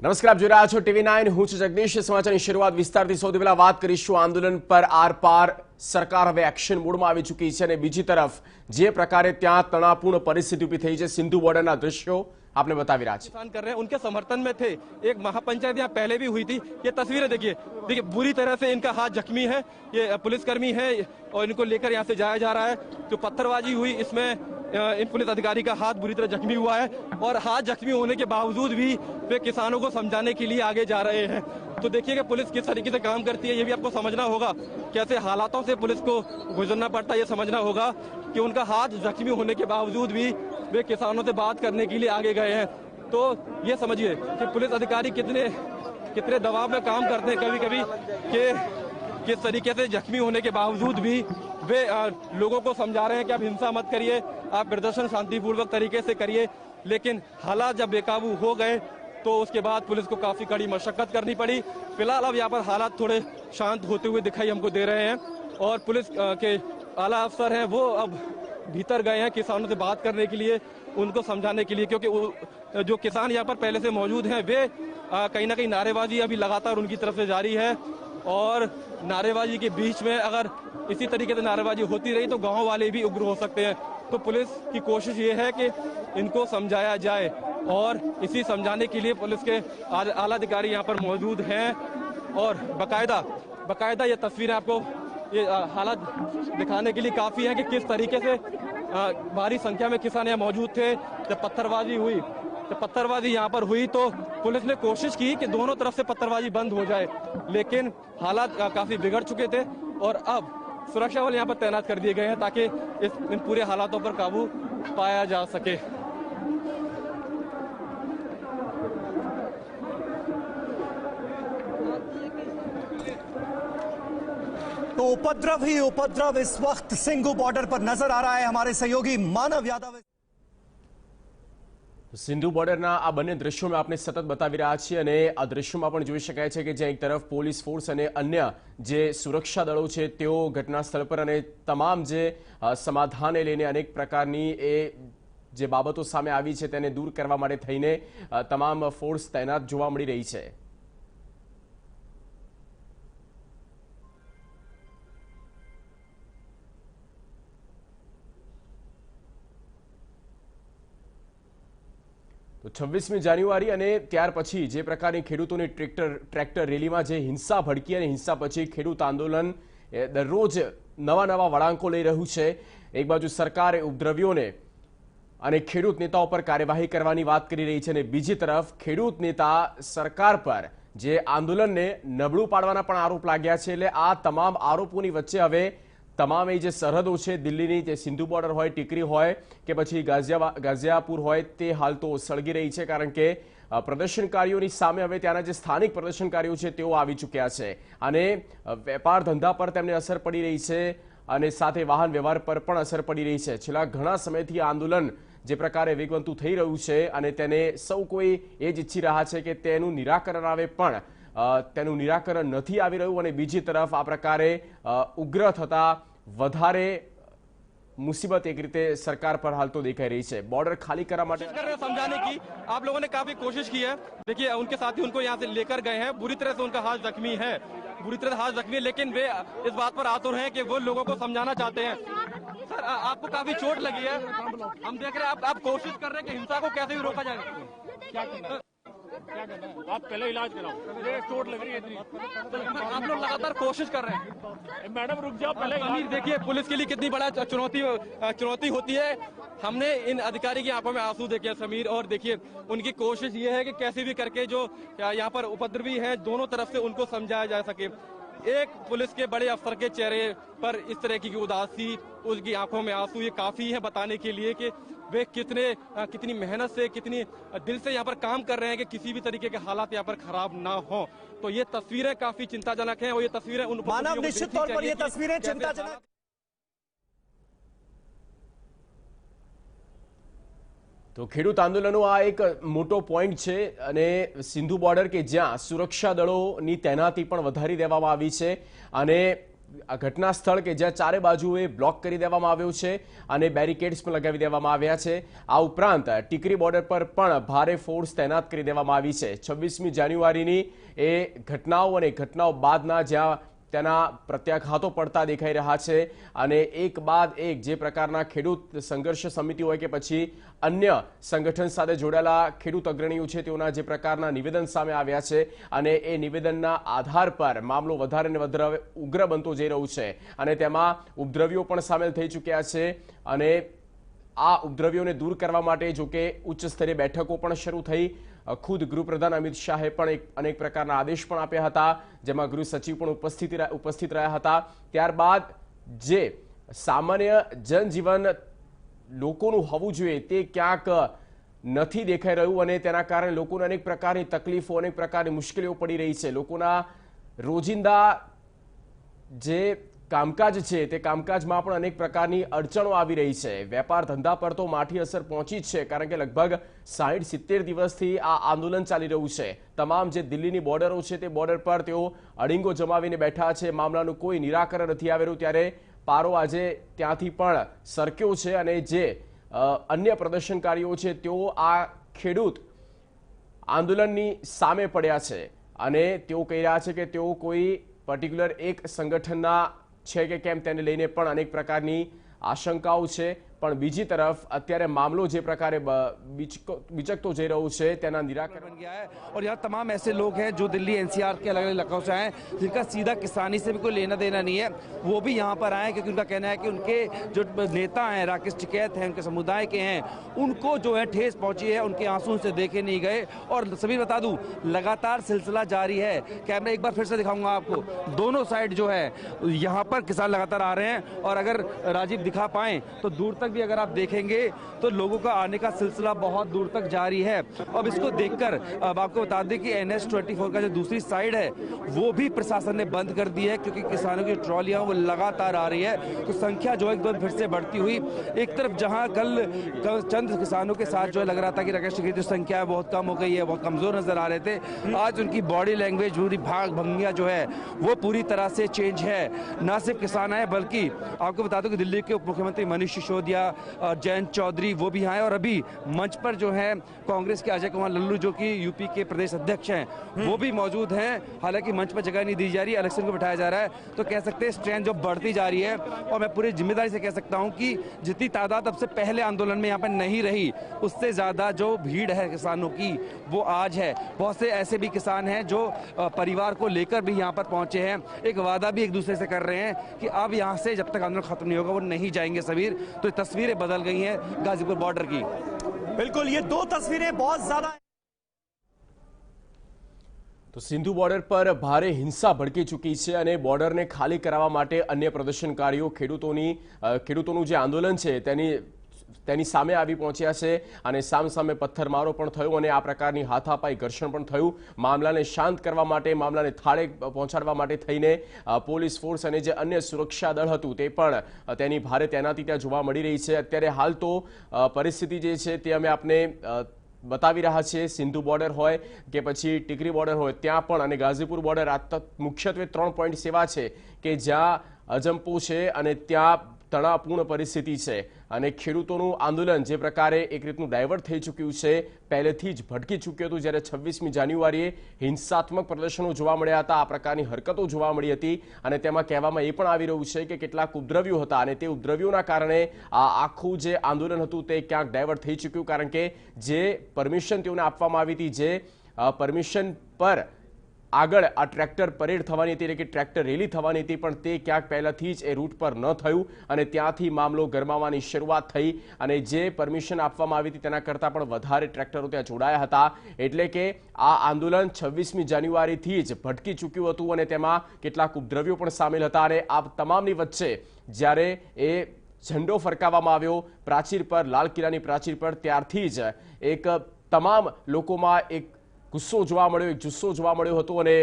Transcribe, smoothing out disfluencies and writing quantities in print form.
નમસ્કાર, આપ જોઈ રહ્યા છો TV9. હું છું જગદીશ. સમાચારની શરૂઆત વિસ્તારથી સૌથી પહેલા વાત કરીશું આંદોલન પર આર પાર. સરકાર હવે એક્શન મોડમાં આવી ચૂકી છે અને બીજી તરફ જે પ્રકારે ત્યાં તણાવપૂર્ણ પરિસ્થિતિ ઊભી થઈ છે, સિંધુ બોર્ડરના દ્રશ્યો आपने बतावी रहा किसान कर रहे हैं, उनके समर्थन में थे। एक महापंचायत यहाँ पहले भी हुई थी। ये तस्वीरें देखिए बुरी तरह से इनका हाथ जख्मी है। ये पुलिसकर्मी है और इनको लेकर यहाँ से जाया जा रहा है। जो पत्थरबाजी हुई इसमें इन पुलिस अधिकारी का हाथ बुरी तरह जख्मी हुआ है और हाथ जख्मी होने के बावजूद भी वे किसानों को समझाने के लिए आगे जा रहे हैं। तो देखिए कि पुलिस किस तरीके से काम करती है, ये भी आपको समझना होगा। कैसे हालातों से पुलिस को गुजरना पड़ता है, ये समझना होगा कि उनका हाथ जख्मी होने के बावजूद भी वे किसानों से बात करने के लिए आगे गए हैं। तो ये समझिए कि पुलिस अधिकारी कितने दबाव में काम करते हैं कभी कभी, कि किस तरीके से जख्मी होने के बावजूद भी वे लोगों को समझा रहे हैं कि आप हिंसा मत करिए, आप प्रदर्शन शांतिपूर्वक तरीके से करिए। लेकिन हालात जब बेकाबू हो गए तो उसके बाद पुलिस को काफी कड़ी मशक्कत करनी पड़ी। फिलहाल अब यहाँ पर हालात थोड़े शांत होते हुए दिखाई हमको दे रहे हैं और पुलिस के आला अफसर हैं वो अब भीतर गए हैं किसानों से बात करने के लिए, उनको समझाने के लिए, क्योंकि जो किसान यहाँ पर पहले से मौजूद हैं वे कहीं ना कहीं नारेबाजी अभी लगातार उनकी तरफ से जारी है। और नारेबाजी के बीच में अगर इसी तरीके से नारेबाजी होती रही तो गांव वाले भी उग्र हो सकते हैं। तो पुलिस की कोशिश ये है कि इनको समझाया जाए और इसी समझाने के लिए पुलिस के आला अधिकारी यहाँ पर मौजूद हैं और बकायदा ये तस्वीरें आपको ये हालात दिखाने के लिए काफी है कि किस तरीके से भारी संख्या में किसान यहाँ मौजूद थे। जब पत्थरबाजी यहाँ पर हुई तो पुलिस ने कोशिश की कि दोनों तरफ से पत्थरबाजी बंद हो जाए, लेकिन हालात काफी बिगड़ चुके थे और अब सुरक्षा बल यहाँ पर तैनात कर दिए गए हैं ताकि इन पूरे हालातों पर काबू पाया जा सके। तो उपद्रव ही उपद्रव इस वक्त सिंघू बॉर्डर पर नजर आ रहा है। हमारे सहयोगी मानव यादव સિંધુ બોર્ડરના આ બંને દ્રશ્યો આપણે સતત બતાવી રહ્યા છીએ અને આ દ્રશ્યોમાં પણ જોઈ શકાય છે કે જ્યાં એક તરફ પોલીસ ફોર્સ અને અન્ય જે સુરક્ષા દળો છે તેઓ ઘટના સ્થળ પર અને તમામ જે સમાધાને લઈને અનેક પ્રકારની એ જે બાબતો સામે આવી છે તેને દૂર કરવા માટે થઈને તમામ ફોર્સ તૈનાત જોવા મળી રહી છે। તો 26મી જાન્યુઆરી અને ત્યાર પછી જે પ્રકારની ખેડૂતોની ટ્રેક્ટર રેલીમાં જે હિંસા ભડકી અને હિંસા પછી ખેડૂત આંદોલન દરરોજ નવા વળાંકો લઈ રહ્યું છે। એક બાજુ સરકારે ઉપદ્રવ્યોને અને ખેડૂત નેતાઓ પર કાર્યવાહી કરવાની વાત કરી રહી છે અને બીજી તરફ ખેડૂત નેતા સરકાર પર જે આંદોલનને નબળું પાડવાના પણ આરોપ લાગ્યા છે। એટલે આ તમામ આરોપોની વચ્ચે હવે તમામ એ જે સરહદો છે દિલ્હીની, જે સિંધુ બોર્ડર હોય, ટીકરી હોય કે પછી ગાઝિયાપુર હોય, તે હાલ તો સળગી રહી છે કારણ કે પ્રદર્શનકારીઓની સામે હવે ત્યાંના જે સ્થાનિક પ્રદર્શનકારીઓ છે તેઓ આવી ચૂક્યા છે અને વેપાર ધંધા પર તેમને અસર પડી રહી છે અને સાથે વાહન વ્યવહાર પર પણ અસર પડી રહી છે। છેલ્લા ઘણા સમયથી આંદોલન જે પ્રકારે વેગવંતું થઈ રહ્યું છે અને તેને સૌ કોઈ એ જ ઈચ્છી રહ્યા છે કે તેનું નિરાકરણ આવે, પણ તેનું નિરાકરણ નથી આવી રહ્યું અને બીજી તરફ આ પ્રકારે ઉગ્ર થતા વધારે मुसीबत एक रीते सरकार पर हाल तो दिखाई रही है। बॉर्डर खाली करा समझाने की आप लोगों ने काफी कोशिश की है। देखिए उनके साथी उनको यहाँ से लेकर गए हैं, बुरी तरह से उनका हाथ जख्मी है, लेकिन वे इस बात पर आतुर हैं कि वो लोगों को समझाना चाहते हैं। सर आपको काफी चोट लगी है, हम देख रहे हैं आप कोशिश कर रहे हैं कि हिंसा को कैसे भी रोका जाए। क्या करना है? आप पहले इलाज कराओ, मुझे चोट लग रही है इतनी। आप लोग लगातार कोशिश कर रहे हैं। मैडम रुक जाओ पहले। देखिए पुलिस के लिए कितनी बड़ा चुनौती होती है। हमने इन अधिकारी की आंखों में आंसू देखे समीर, और देखिए उनकी कोशिश ये है कि कैसे भी करके जो यहाँ पर उपद्रवी हैं दोनों तरफ से उनको समझाया जा सके। एक पुलिस के बड़े अफसर के चेहरे पर इस तरह की उदासी, उसकी आंखों में आंसू, ये काफी है बताने के लिए कि वे कितनी मेहनत से, कितनी दिल से यहाँ पर काम कर रहे हैं कि किसी भी तरीके के हालात यहाँ पर खराब ना हो। तो ये तस्वीरें काफी चिंताजनक हैं और ये तस्वीरें उन मानव निश्चित तौर पर ये तस्वीरें चिंताजनक। तो ખેડૂત આંદોલનનો આ એક મોટો પોઈન્ટ છે અને સિંધુ બોર્ડર કે જ્યાં સુરક્ષા દળોની તૈનાતી પણ વધારી દેવામાં આવી છે અને આ ઘટના સ્થળ કે જ્યાં ચારે બાજુએ બ્લોક કરી દેવામાં આવ્યો છે અને બેરિકેડ્સ પણ લગાવી દેવામાં આવ્યા છે। આ ઉપરાંત ટીકરી બોર્ડર પર પણ ભારે ફોર્સ તૈનાત કરી દેવામાં આવી છે। 26મી જાન્યુઆરીની એ ઘટનાઓ અને ઘટનાઓ બાદના જ્યાં તેના પ્રત્યાઘાતો પડતા દેખાઈ રહ્યા છે અને એક બાદ એક જે પ્રકારના ખેડૂત સંઘર્ષ સમિતિ હોય કે પછી અન્ય સંગઠન સાથે જોડાયેલા ખેડૂત અગ્રણીઓ છે તેઓના જે પ્રકારના નિવેદન સામે આવ્યા છે અને એ નિવેદનના આધાર પર મામલો વધારે ને વધારે ઉગ્ર બનતો જઈ રહ્યો છે અને તેમાં ઉપદ્રવીઓ પણ સામેલ થઈ ચૂક્યા છે અને આ ઉપદ્રવીઓને દૂર કરવા માટે જો કે ઉચ્ચ સ્તરીય બેઠકો પણ શરૂ થઈ। ખુદ ગૃહપ્રધાન અમિત શાહે પણ અનેક પ્રકારના આદેશ પણ આપ્યા હતા, જેમાં ગૃહ સચિવ પણ ઉપસ્થિત રહ્યા હતા। ત્યારબાદ જે સામાન્ય જનજીવન લોકોનું હોવું જોઈએ તે ક્યાંક નથી દેખાઈ રહ્યું અને તેના કારણે લોકોને અનેક પ્રકારની તકલીફો, અનેક પ્રકારની મુશ્કેલીઓ પડી રહી છે। લોકોના રોજિંદા જે કામકાજ છે તે કામકાજમાં પણ અનેક પ્રકારની અડચણો આવી રહી છે। વેપાર ધંધા પર તો માઠી અસર પહોંચી જ છે, કારણ કે લગભગ 60-70 દિવસથી આ આંદોલન ચાલી રહ્યું છે। તમામ જે દિલ્હીની બોર્ડરો છે તે બોર્ડર પર તેઓ અડીંગો જમાવીને બેઠા છે। મામલાનું કોઈ નિરાકરણ નથી આવેલું, ત્યારે પારો આજે ત્યાંથી પણ સરક્યો છે અને જે અન્ય પ્રદર્શનકારીઓ છે તેઓ આ ખેડૂત આંદોલનની સામે પડ્યા છે અને તેઓ કહી રહ્યા છે કે તેઓ કોઈ પર્ટિક્યુલર એક સંગઠનના છે કે કેમ તેને લઈને પણ અનેક પ્રકારની આશંકાઓ છે। પણ બીજી તરફ અત્યારે મામલો જે પ્રકારે बिचकतो जई रह्यो छे तेना निराकरण बन गया है और यहाँ तमाम ऐसे लोग हैं जो दिल्ली एनसीआर के अलग अलग इलाकों से आए जिनका सीधा किसानी से भी कोई लेना देना नहीं है, वो भी यहाँ पर आए क्योंकि उनका कहना है कि उनके जो नेता हैं राकेश टिकैत हैं, उनके समुदाय के हैं, उनको जो है ठेस पहुंची है, उनके आंसू से देखे नहीं गए। और सभी बता दूं लगातार सिलसिला जारी है। कैमरा एक बार फिर से दिखाऊंगा आपको, दोनों साइड जो है यहाँ पर किसान लगातार आ रहे हैं और अगर राजीव दिखा पाए तो दूर तक भी अगर आप देखेंगे तो लोगों का आने का सिलसिला बहुत दूर तक जारी है। अब इसको देखकर अब आपको बता दें कि NH-24 का जो दूसरी साइड है वो भी प्रशासन ने बंद कर दी है क्योंकि किसानों की ट्रॉलियां वो लगातार आ रही है, तो संख्या जो है एकदम फिर से बढ़ती हुई। एक तरफ जहां कल चंद किसानों के साथ जो है लग रहा था कि राकेश टिकैत की संख्या बहुत कम हो गई है, बहुत कमजोर नजर आ रहे थे, आज उनकी बॉडी लैंग्वेज पूरी भाग भंगिया जो है वो पूरी तरह से चेंज है। न सिर्फ किसान आए बल्कि आपको बता दूं कि दिल्ली के उप मुख्यमंत्री मनीष सिसोदिया, जयंत चौधरी वो भी आए और अभी मंच पर जो है कांग्रेस के अजय कुमार लल्लू जो कि यूपी के प्रदेश अध्यक्ष हैं वो भी मौजूद हैं। हालांकि मंच पर जगह नहीं दी जा रही, इलेक्शन को बिठाया जा रहा है, तो कह सकते हैं स्ट्रेंथ जो बढ़ती जा रही है। और मैं पूरी जिम्मेदारी से कह सकता हूं कि जितनी तादाद अब से पहले आंदोलन में यहाँ पर नहीं रही उससे ज्यादा जो भीड़ है किसानों की वो आज है। बहुत से ऐसे भी किसान हैं जो परिवार को लेकर भी यहाँ पर पहुंचे हैं, एक वादा भी एक दूसरे से कर रहे हैं कि अब यहाँ से जब तक आंदोलन खत्म नहीं होगा वो नहीं जाएंगे सबीर। तो तस्वीरें बदल गई हैं गाजीपुर बॉर्डर की। बिल्कुल, ये दो तस्वीरें बहुत ज्यादा। तो सिंधु बॉर्डर पर भारे हिंसा भड़की चूकी है અને બોર્ડરને ખાલી કરાવવા માટે અન્ય પ્રદર્શનકારીઓ ખેડૂતોનું જે આંદોલન છે તેની સામે આવી પહોંચ્યા છે અને સામસામે પથ્થરમારો પણ થયો અને આ પ્રકારની હાથાપાઈ ઘર્ષણ પણ થયું। મામલાને શાંત કરવા માટે, મામલાને થાળે પહોંચાડવા માટે થઈને પોલીસ ફોર્સ અને જે અન્ય સુરક્ષા દળ હતું તે પણ તેની ભારે તૈનાતી ત્યાં જોવા મળી રહી છે। અત્યારે હાલ તો પરિસ્થિતિ જે છે તે અમે આપને बतावी रहा है। सिंधु बॉर्डर होय के पछी टीकरी बॉर्डर होय त्यां पण अने गाजीपुर बॉर्डर आ मुख्यत्वे 3 पॉइंट सेवा है कि ज्यां अजंपो है अने त्यां तणावपूर्ण परिस्थिति है અને ખેડૂતોનું આંદોલન જે પ્રકારે એક રીતનું ડાયવર્ટ થઈ ચૂક્યું છે, પહેલેથી જ ભટકી ચૂક્યું હતું। જ્યારે 26મી જાન્યુઆરીએ હિંસાત્મક પ્રદર્શનો જોવા મળ્યા હતા, આ પ્રકારની હરકતો જોવા મળી હતી અને તેમાં કહેવામાં એ પણ આવી રહ્યું છે કે કેટલાક ઉપદ્રવ્યો હતા અને તે ઉપદ્રવ્યોના કારણે આ આખું જે આંદોલન હતું તે ક્યાંક ડાયવર્ટ થઈ ચૂક્યું, કારણ કે જે પરમિશન તેઓને આપવામાં આવી હતી, જે પરમિશન પર આગળ આ ટ્રેક્ટર પરેડ થવાની હતી, એટલે કે ટ્રેક્ટર રેલી થવાની હતી, પણ તે ક્યાંક પહેલાથી જ એ રૂટ પર ન થયું અને ત્યાંથી મામલો ગરમાવાની શરૂઆત થઈ અને જે પરમિશન આપવામાં આવી હતી તેના કરતાં પણ વધારે ટ્રેક્ટરો ત્યાં જોડાયા હતા। એટલે કે આ આંદોલન 26મી જાન્યુઆરીથી જ ભટકી ચૂક્યું હતું અને તેમાં કેટલાક ઉપદ્રવ્યો પણ સામેલ હતા અને આ તમામની વચ્ચે જ્યારે એ ઝંડો ફરકાવવામાં આવ્યો પ્રાચીર પર, લાલ કિલ્લાની પ્રાચીર પર, ત્યારથી જ એક તમામ લોકોમાં એક ગુસ્સો જોવા મળ્યો, એક જુસ્સો જોવા મળ્યો હતો અને